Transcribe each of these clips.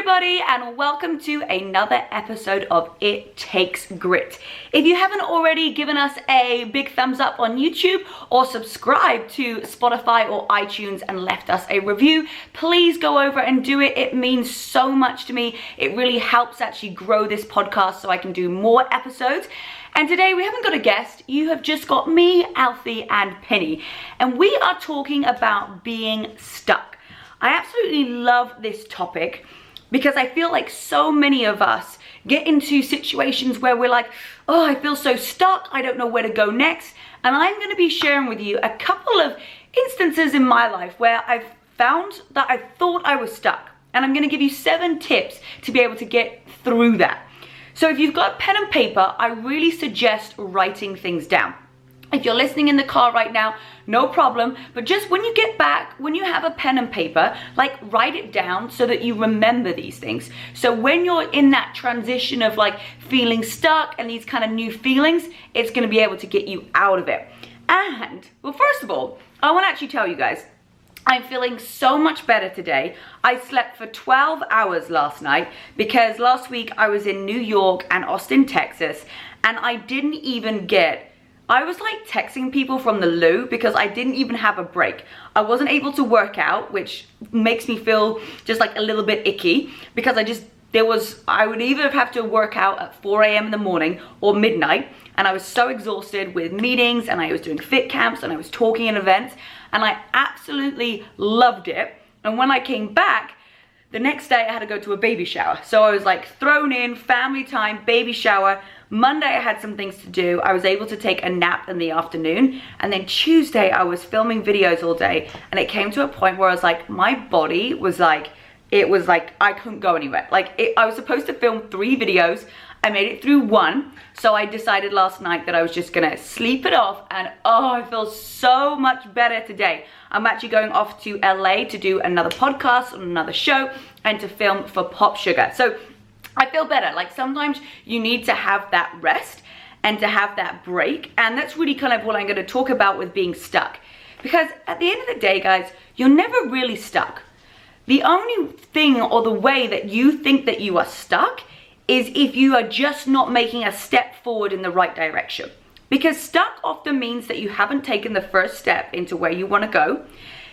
everybody, and welcome to another episode of It Takes Grit. If you haven't already given us a big thumbs up on YouTube or subscribed to Spotify or iTunes and left us a review, please go over and do it. It means so much to me. It really helps actually grow this podcast so I can do more episodes. And today we haven't got a guest, you have just got me, Alfie, and Penny. And we are talking about being stuck. I absolutely love this topic because I feel like so many of us get into situations where we're like, oh, I feel so stuck, I don't know where to go next. And I'm going to be sharing with you a couple of instances in my life where I've found that I thought I was stuck. And I'm going to give you 7 tips to be able to get through that. So if you've got pen and paper, I really suggest writing things down. If you're listening in the car right now, no problem, but just when you get back, when you have a pen and paper, like write it down so that you remember these things. So when you're in that transition of like feeling stuck and these kind of new feelings, it's gonna be able to get you out of it. And, well, first of all, I wanna actually tell you guys, I'm feeling so much better today. I slept for 12 hours last night because last week I was in New York and Austin, Texas, and I didn't even I was like texting people from the loo because I didn't even have a break. I wasn't able to work out, which makes me feel just like a little bit icky because I would either have to work out at 4 a.m. in the morning or midnight, and I was so exhausted with meetings, and I was doing fit camps, and I was talking at events, and I absolutely loved it. And when I came back, the next day I had to go to a baby shower. So I was like thrown in, family time, baby shower. Monday I had some things to do. I was able to take a nap in the afternoon. And then Tuesday I was filming videos all day. And it came to a point where I was like, my body was like, I couldn't go anywhere. I was supposed to film 3 videos. I made it through 1. So I decided last night that I was just gonna sleep it off, and oh, I feel so much better today. I'm actually going off to LA to do another podcast on another show and to film for Pop Sugar. So I feel better. Like sometimes you need to have that rest and to have that break. And that's really kind of what I'm gonna talk about with being stuck. Because at the end of the day, guys, you're never really stuck. The only thing or the way that you think that you are stuck is if you are just not making a step forward in the right direction. Because stuck often means that you haven't taken the first step into where you want to go.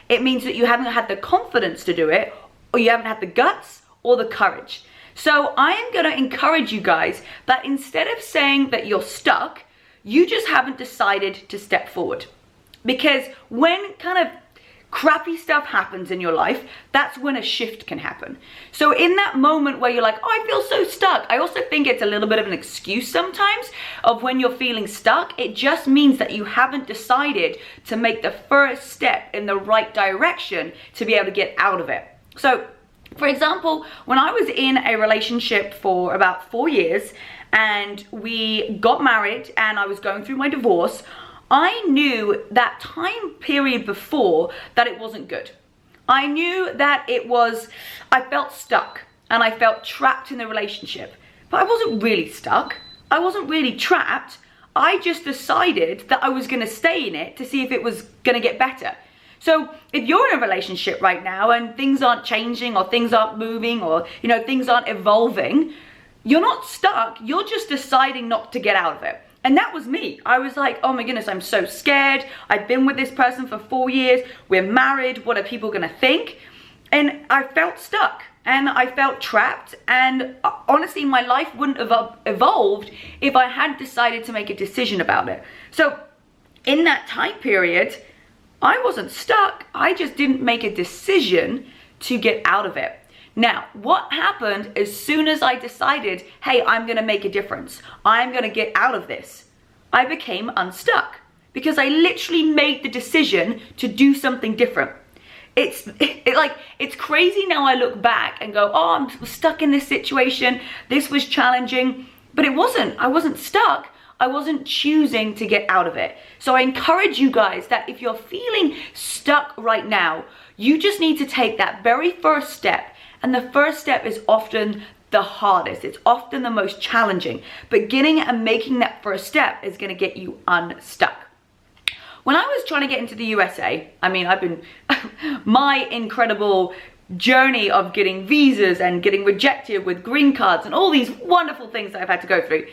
It means that you haven't had the confidence to do it, or you haven't had the guts or the courage. So I am going to encourage you guys that instead of saying that you're stuck, you just haven't decided to step forward. Because when kind of crappy stuff happens in your life, that's when a shift can happen. So in that moment where you're like, oh, I feel so stuck, I also think it's a little bit of an excuse sometimes of when you're feeling stuck. It just means that you haven't decided to make the first step in the right direction to be able to get out of it. So for example, when I was in a relationship for about 4 years and we got married and I was going through my divorce, I knew that time period before that it wasn't good. I knew that I felt stuck and I felt trapped in the relationship. But I wasn't really stuck. I wasn't really trapped. I just decided that I was gonna stay in it to see if it was gonna get better. So if you're in a relationship right now and things aren't changing or things aren't moving or things aren't evolving, you're not stuck, you're just deciding not to get out of it. And that was me. I was like, oh my goodness, I'm so scared. I've been with this person for 4 years. We're married. What are people gonna think? And I felt stuck and I felt trapped. And honestly, my life wouldn't have evolved if I had decided to make a decision about it. So in that time period, I wasn't stuck. I just didn't make a decision to get out of it. Now, what happened as soon as I decided, hey, I'm gonna make a difference, I'm gonna get out of this, I became unstuck because I literally made the decision to do something different. It's crazy now I look back and go, oh, I'm stuck in this situation, this was challenging, but it wasn't. I wasn't stuck. I wasn't choosing to get out of it. So I encourage you guys that if you're feeling stuck right now, you just need to take that very first step. And the first step is often the hardest. It's often the most challenging. But getting and making that first step is gonna get you unstuck. When I was trying to get into the USA, I mean, my incredible journey of getting visas and getting rejected with green cards and all these wonderful things that I've had to go through.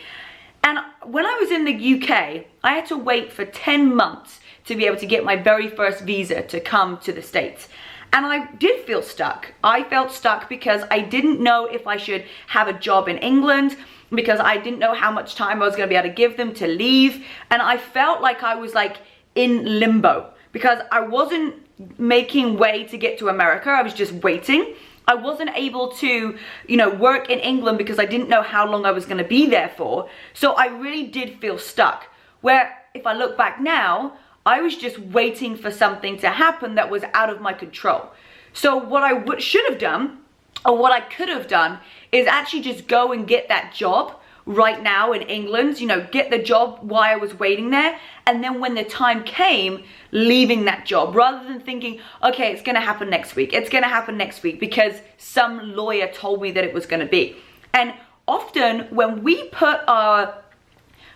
And when I was in the UK, I had to wait for 10 months to be able to get my very first visa to come to the States. And I did feel stuck. I felt stuck because I didn't know if I should have a job in England, because I didn't know how much time I was going to be able to give them to leave. And I felt like I was like in limbo because I wasn't making way to get to America. I was just waiting. I wasn't able to, you know, work in England because I didn't know how long I was going to be there for. So I really did feel stuck. Where if I look back now, I was just waiting for something to happen that was out of my control. So what I should have done, or what I could have done, is actually just go and get that job right now in England, you know, get the job while I was waiting there, and then when the time came, leaving that job, rather than thinking, okay, it's gonna happen next week, it's gonna happen next week, because some lawyer told me that it was gonna be. And often when we put our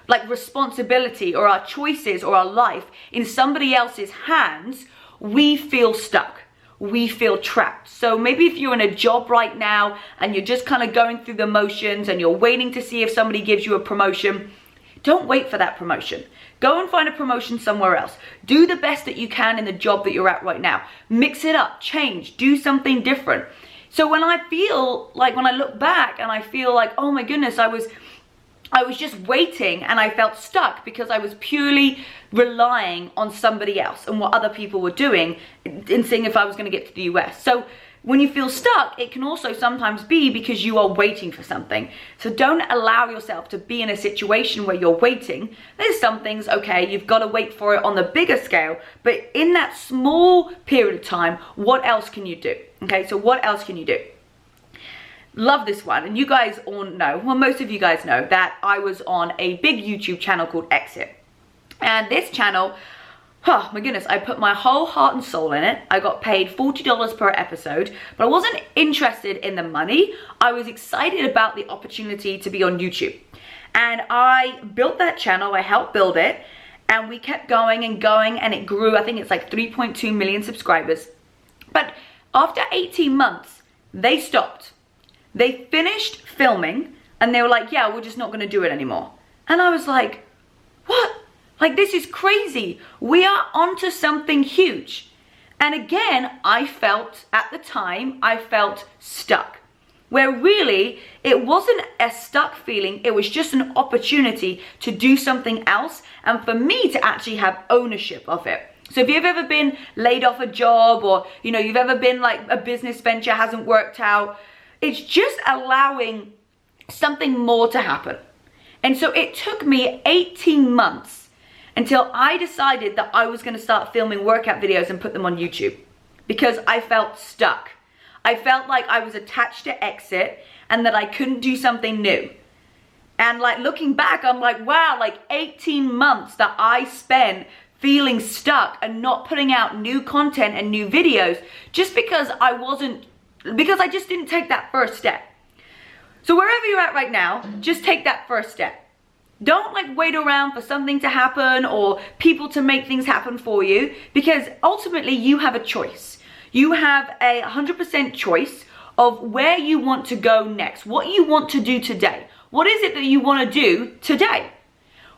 like responsibility or our choices or our life in somebody else's hands, we feel stuck. We feel trapped. So maybe if you're in a job right now and you're just kind of going through the motions and you're waiting to see if somebody gives you a promotion, don't wait for that promotion. Go and find a promotion somewhere else. Do the best that you can in the job that you're at right now. Mix it up, change, do something different. So when I feel like, when I look back and I feel like, oh my goodness, I was just waiting and I felt stuck because I was purely relying on somebody else and what other people were doing in seeing if I was going to get to the US. So when you feel stuck, it can also sometimes be because you are waiting for something. So don't allow yourself to be in a situation where you're waiting. There's some things, okay, you've got to wait for it on the bigger scale, but in that small period of time, what else can you do? Okay, so what else can you do? Love this one, and you guys all know, well, most of you guys know that I was on a big YouTube channel called Exit. And this channel, oh my goodness, I put my whole heart and soul in it. I got paid $40 per episode, but I wasn't interested in the money. I was excited about the opportunity to be on YouTube. And I built that channel, I helped build it, and we kept going and going, and it grew. I think it's like 3.2 million subscribers. But after 18 months, they stopped. They finished filming and they were like, yeah, we're just not going to do it anymore. And I was like, what? Like, this is crazy. We are onto something huge. And again, I felt, at the time, I felt stuck. Where really, it wasn't a stuck feeling. It was just an opportunity to do something else and for me to actually have ownership of it. So if you've ever been laid off a job, or, you know, you've ever been like a business venture hasn't worked out, it's just allowing something more to happen. And so it took me 18 months until I decided that I was going to start filming workout videos and put them on YouTube, because I felt stuck. I felt like I was attached to Exit and that I couldn't do something new. And like looking back, I'm like, wow, like 18 months that I spent feeling stuck and not putting out new content and new videos just because I just didn't take that first step. So wherever you're at right now, just take that first step. Don't like wait around for something to happen or people to make things happen for you, because ultimately you have a choice. You have a 100% choice of where you want to go next, what you want to do today. What is it that you want to do today?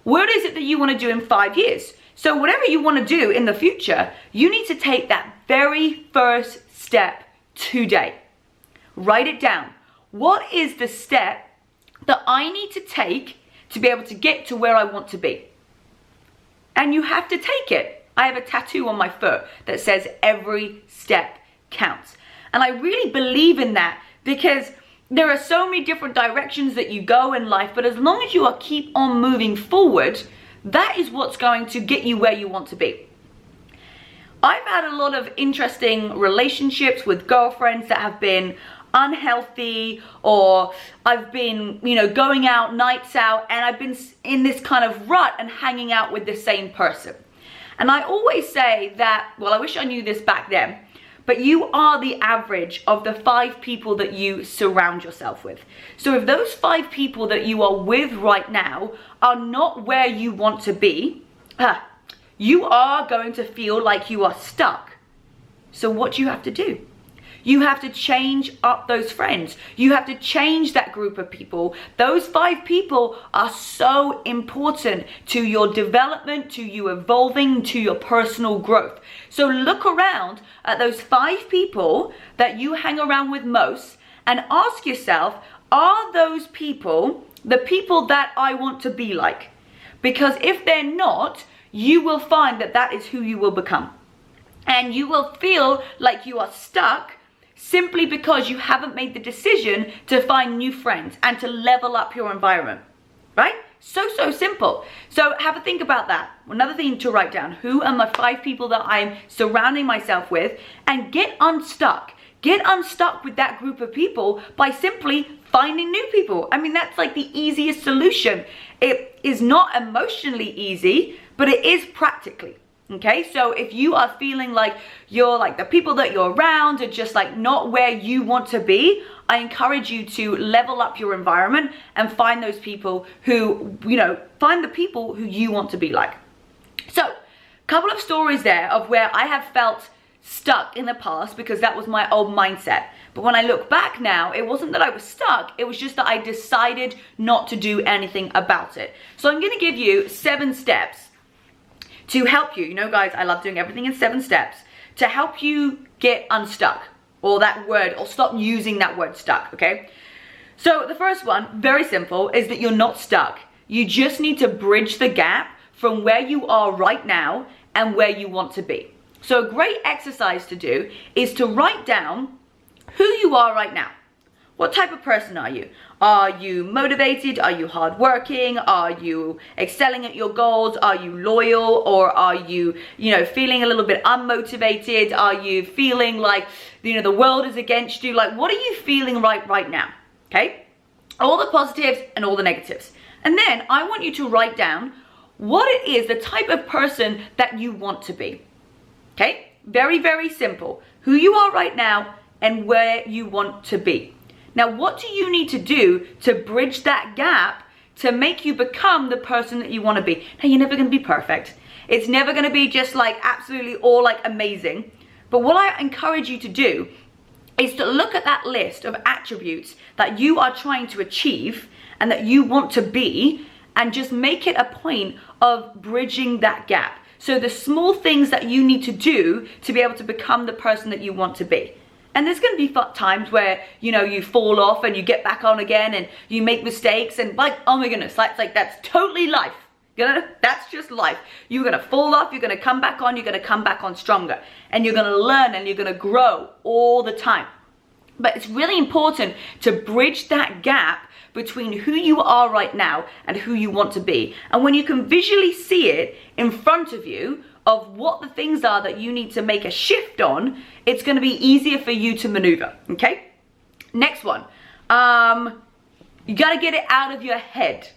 What is it that you want to do in 5 years? So whatever you want to do in the future, you need to take that very first step today. Write it down. What is the step that I need to take to be able to get to where I want to be? And you have to take it. I have a tattoo on my foot that says every step counts. And I really believe in that, because there are so many different directions that you go in life, but as long as you keep on moving forward, that is what's going to get you where you want to be. I've had a lot of interesting relationships with girlfriends that have been unhealthy, or I've been, you know, going out, nights out, and I've been in this kind of rut and hanging out with the same person. And I always say that, well, I wish I knew this back then, but you are the average of the 5 people that you surround yourself with. So if those 5 people that you are with right now are not where you want to be, you are going to feel like you are stuck. So what do you have to do? You have to change up those friends. You have to change that group of people. Those 5 people are so important to your development, to you evolving, to your personal growth. So look around at those 5 people that you hang around with most and ask yourself, are those people the people that I want to be like? Because if they're not, you will find that that is who you will become. And you will feel like you are stuck simply because you haven't made the decision to find new friends and to level up your environment, right? So simple. So have a think about that. Another thing to write down, who are my 5 people that I'm surrounding myself with, and get unstuck. Get unstuck with that group of people by simply finding new people. I mean, that's like the easiest solution. It is not emotionally easy, but it is practically. Okay, so if you are feeling like you're like the people that you're around are just like not where you want to be, I encourage you to level up your environment and find those people who, find the people who you want to be like. So, a couple of stories there of where I have felt stuck in the past because that was my old mindset. But when I look back now, it wasn't that I was stuck, it was just that I decided not to do anything about it. So I'm going to give you 7 steps to help you. Guys, I love doing everything in 7 steps to help you get unstuck, or that word, or stop using that word stuck, okay? So the first one, very simple, is that you're not stuck. You just need to bridge the gap from where you are right now and where you want to be. So a great exercise to do is to write down who you are right now. What type of person are you? Are you motivated? Are you hardworking? Are you excelling at your goals? Are you loyal? Or are you, feeling a little bit unmotivated? Are you feeling like, the world is against you? Like, what are you feeling right now? Okay? All the positives and all the negatives. And then I want you to write down what it is, the type of person that you want to be. Okay? Very, very simple. Who you are right now and where you want to be. Now, what do you need to do to bridge that gap to make you become the person that you want to be? Now, you're never going to be perfect. It's never going to be just like absolutely all like amazing. But what I encourage you to do is to look at that list of attributes that you are trying to achieve and that you want to be, and just make it a point of bridging that gap. So the small things that you need to do to be able to become the person that you want to be. And there's going to be times where, you fall off and you get back on again and you make mistakes and like, oh my goodness, that's totally life. That's just life. You're going to fall off, you're going to come back on, you're going to come back on stronger. And you're going to learn and you're going to grow all the time. But it's really important to bridge that gap between who you are right now and who you want to be. And when you can visually see it in front of you, of what the things are that you need to make a shift on, it's going to be easier for you to maneuver, okay? Next one, you got to get it out of your head.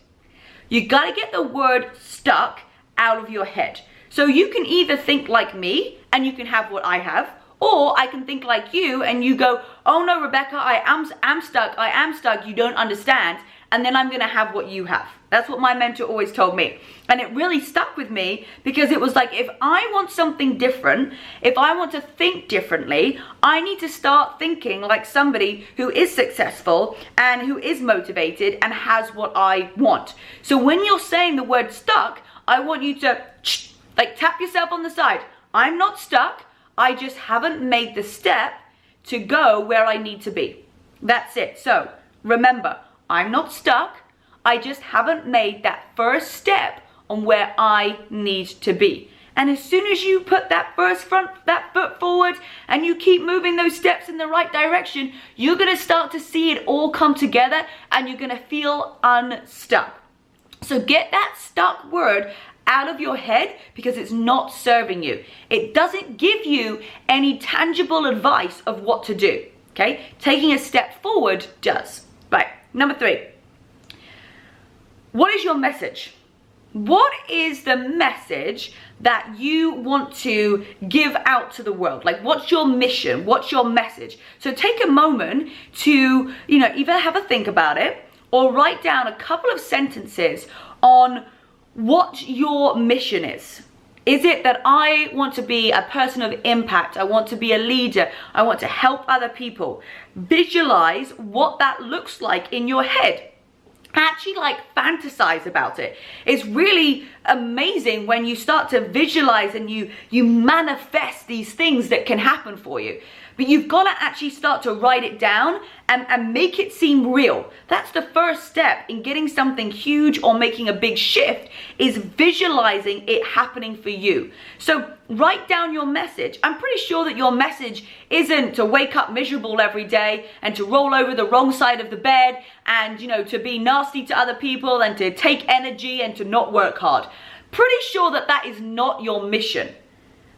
You got to get the word stuck out of your head. So you can either think like me and you can have what I have, or I can think like you and you go, oh no, Rebecca, I am stuck, you don't understand. And then I'm going to have what you have. That's what my mentor always told me. And it really stuck with me because it was like, if I want something different, if I want to think differently, I need to start thinking like somebody who is successful and who is motivated and has what I want. So when you're saying the word stuck, I want you to like tap yourself on the side. I'm not stuck. I just haven't made the step to go where I need to be. That's it. So remember, I'm not stuck. I just haven't made that first step on where I need to be. And as soon as you put that foot forward and you keep moving those steps in the right direction, you're going to start to see it all come together and you're going to feel unstuck. So get that stuck word out of your head because it's not serving you. It doesn't give you any tangible advice of what to do. Okay? Taking a step forward does. Right. Number 3. What is your message? What is the message that you want to give out to the world? Like, what's your mission? What's your message? So take a moment to, either have a think about it or write down a couple of sentences on what your mission is. Is it that I want to be a person of impact? I want to be a leader. I want to help other people. Visualize what that looks like in your head. Actually fantasize about it. It's really amazing when you start to visualize and you manifest these things that can happen for you. But you've got to actually start to write it down and make it seem real. That's the first step in getting something huge or making a big shift, is visualizing it happening for you. So write down your message. I'm pretty sure that your message isn't to wake up miserable every day and to roll over the wrong side of the bed and, to be nasty to other people and to take energy and to not work hard. Pretty sure that that is not your mission.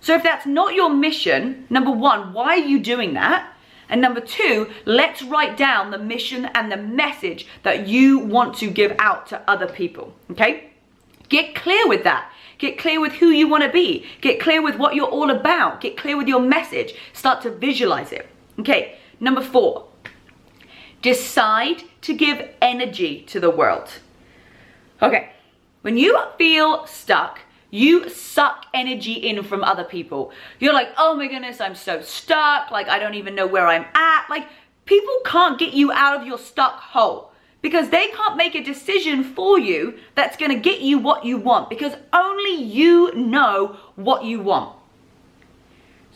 So if that's not your mission, number one, why are you doing that? And number two, let's write down the mission and the message that you want to give out to other people, okay? Get clear with that. Get clear with who you want to be. Get clear with what you're all about. Get clear with your message. Start to visualize it. Okay, number 4, decide to give energy to the world. Okay, when you feel stuck, you suck energy in from other people. You're like, oh my goodness, I'm so stuck. Like, I don't even know where I'm at. Like, people can't get you out of your stuck hole because they can't make a decision for you that's gonna get you what you want, because only you know what you want.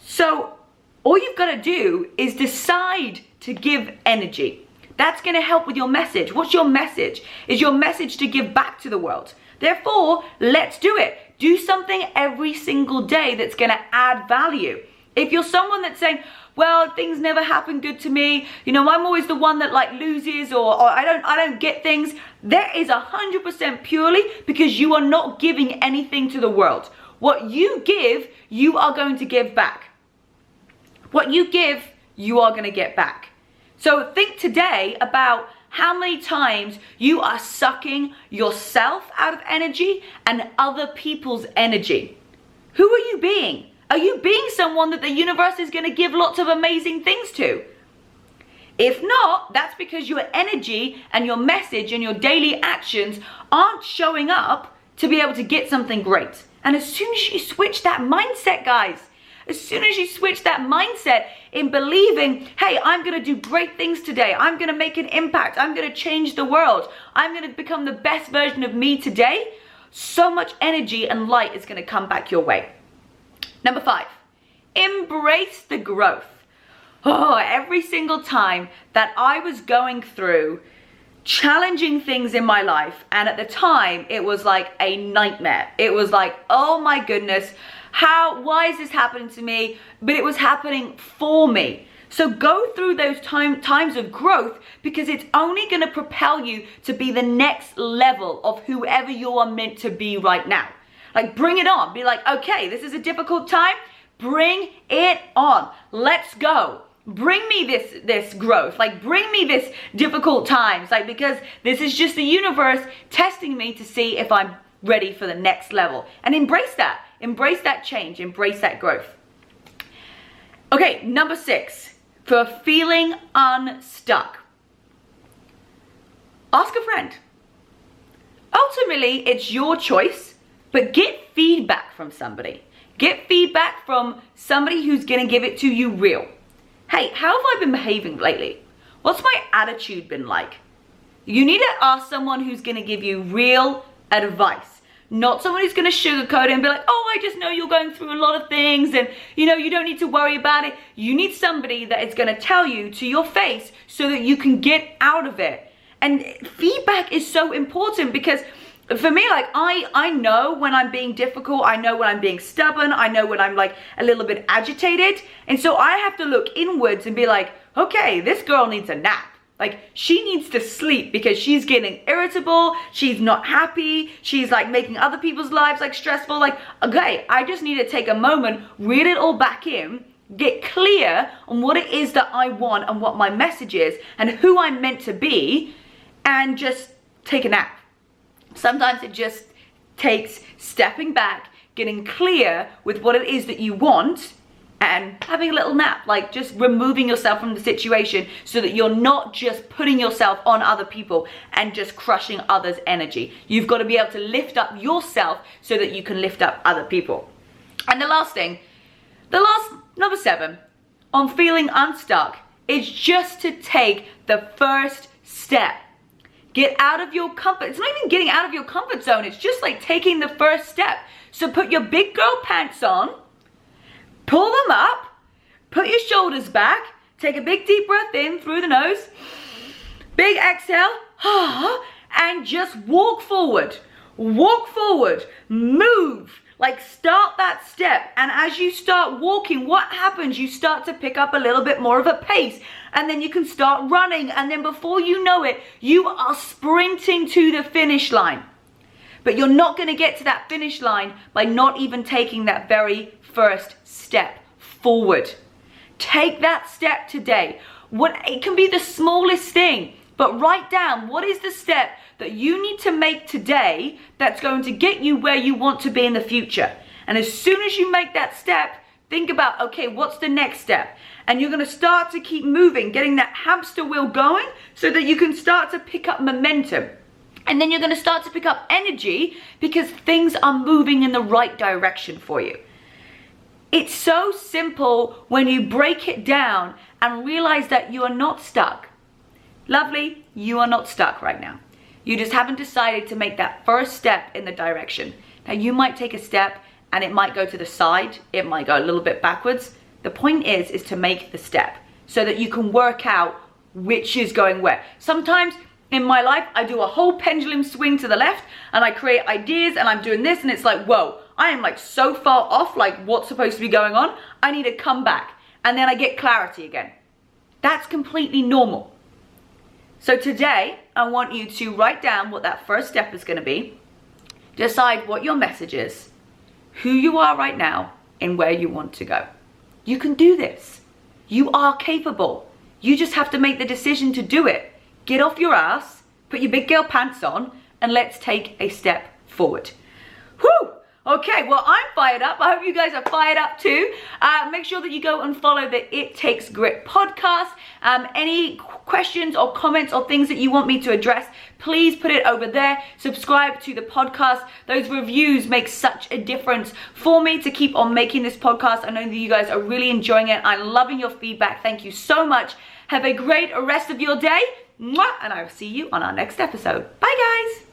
So all you've gotta do is decide to give energy. That's gonna help with your message. What's your message? Is your message to give back to the world. Therefore, let's do it. Do something every single day that's gonna add value. If you're someone that's saying, well, things never happen good to me, I'm always the one that loses, or I don't get things, that is 100% purely because you are not giving anything to the world. What you give, you are going to give back. What you give, you are gonna get back. So think today about how many times you are sucking yourself out of energy and other people's energy. Who are you being? Are you being someone that the universe is going to give lots of amazing things to? If not, that's because your energy and your message and your daily actions aren't showing up to be able to get something great. And as soon as you switch that mindset, guys, as soon as you switch that mindset in believing, hey, I'm gonna do great things today, I'm gonna make an impact, I'm gonna change the world, I'm gonna become the best version of me today, so much energy and light is gonna come back your way. Number 5, embrace the growth. Oh, every single time that I was going through challenging things in my life, and at the time it was like a nightmare. It was like, oh my goodness, why is this happening to me? But it was happening for me. So go through those times of growth, because it's only going to propel you to be the next level of whoever you are meant to be right now. Like, bring it on. Be like, okay, this is a difficult time. Bring it on. Let's go. Bring me this growth. Like, bring me this difficult times. Like, because this is just the universe testing me to see if I'm ready for the next level. And embrace that. Embrace that change. Embrace that growth. Okay, number 6. For feeling unstuck, ask a friend. Ultimately, it's your choice, but get feedback from somebody. Get feedback from somebody who's gonna give it to you real. Hey, how have I been behaving lately? What's my attitude been like? You need to ask someone who's gonna give you real advice. Not someone who's gonna sugarcoat it and be like, oh, I just know you're going through a lot of things and you don't need to worry about it. You need somebody that is gonna tell you to your face so that you can get out of it. And feedback is so important, because for me, like, I know when I'm being difficult, I know when I'm being stubborn, I know when I'm like a little bit agitated. And so I have to look inwards and be like, okay, this girl needs a nap. Like, she needs to sleep because she's getting irritable, she's not happy, she's like making other people's lives like stressful. Like, okay, I just need to take a moment, reel it all back in, get clear on what it is that I want and what my message is and who I'm meant to be, and just take a nap. Sometimes it just takes stepping back, getting clear with what it is that you want, and having a little nap, like just removing yourself from the situation so that you're not just putting yourself on other people and just crushing others' energy. You've got to be able to lift up yourself so that you can lift up other people. And the last thing, number 7, on feeling unstuck, is just to take the first step. Get out of your comfort, it's not even getting out of your comfort zone, it's just like taking the first step. So put your big girl pants on, pull them up, put your shoulders back, take a big deep breath in through the nose, big exhale, and just walk forward, move. Like start that step, and as you start walking, what happens? You start to pick up a little bit more of a pace, and then you can start running, and then before you know it, you are sprinting to the finish line. But you're not going to get to that finish line by not even taking that very first step forward. Take that step today. It can be the smallest thing, but write down what is the step that you need to make today that's going to get you where you want to be in the future. And as soon as you make that step, think about, okay, what's the next step? And you're going to start to keep moving, getting that hamster wheel going so that you can start to pick up momentum. And then you're going to start to pick up energy because things are moving in the right direction for you. It's so simple when you break it down and realize that you are not stuck. Lovely, you are not stuck right now. You just haven't decided to make that first step in the direction. Now you might take a step and it might go to the side, it might go a little bit backwards. The point is to make the step so that you can work out which is going where. Sometimes in my life, I do a whole pendulum swing to the left and I create ideas and I'm doing this and it's like, whoa, I am like so far off like what's supposed to be going on. I need to come back and then I get clarity again. That's completely normal. So today, I want you to write down what that first step is going to be. Decide what your message is, who you are right now, and where you want to go. You can do this. You are capable. You just have to make the decision to do it. Get off your ass, put your big girl pants on, and let's take a step forward. Whew! Okay, well, I'm fired up. I hope you guys are fired up too. Make sure that you go and follow the It Takes Grit podcast. Any questions or comments or things that you want me to address, please put it over there. Subscribe to the podcast. Those reviews make such a difference for me to keep on making this podcast. I know that you guys are really enjoying it. I'm loving your feedback. Thank you so much. Have a great rest of your day. Mwah, and I will see you on our next episode. Bye, guys.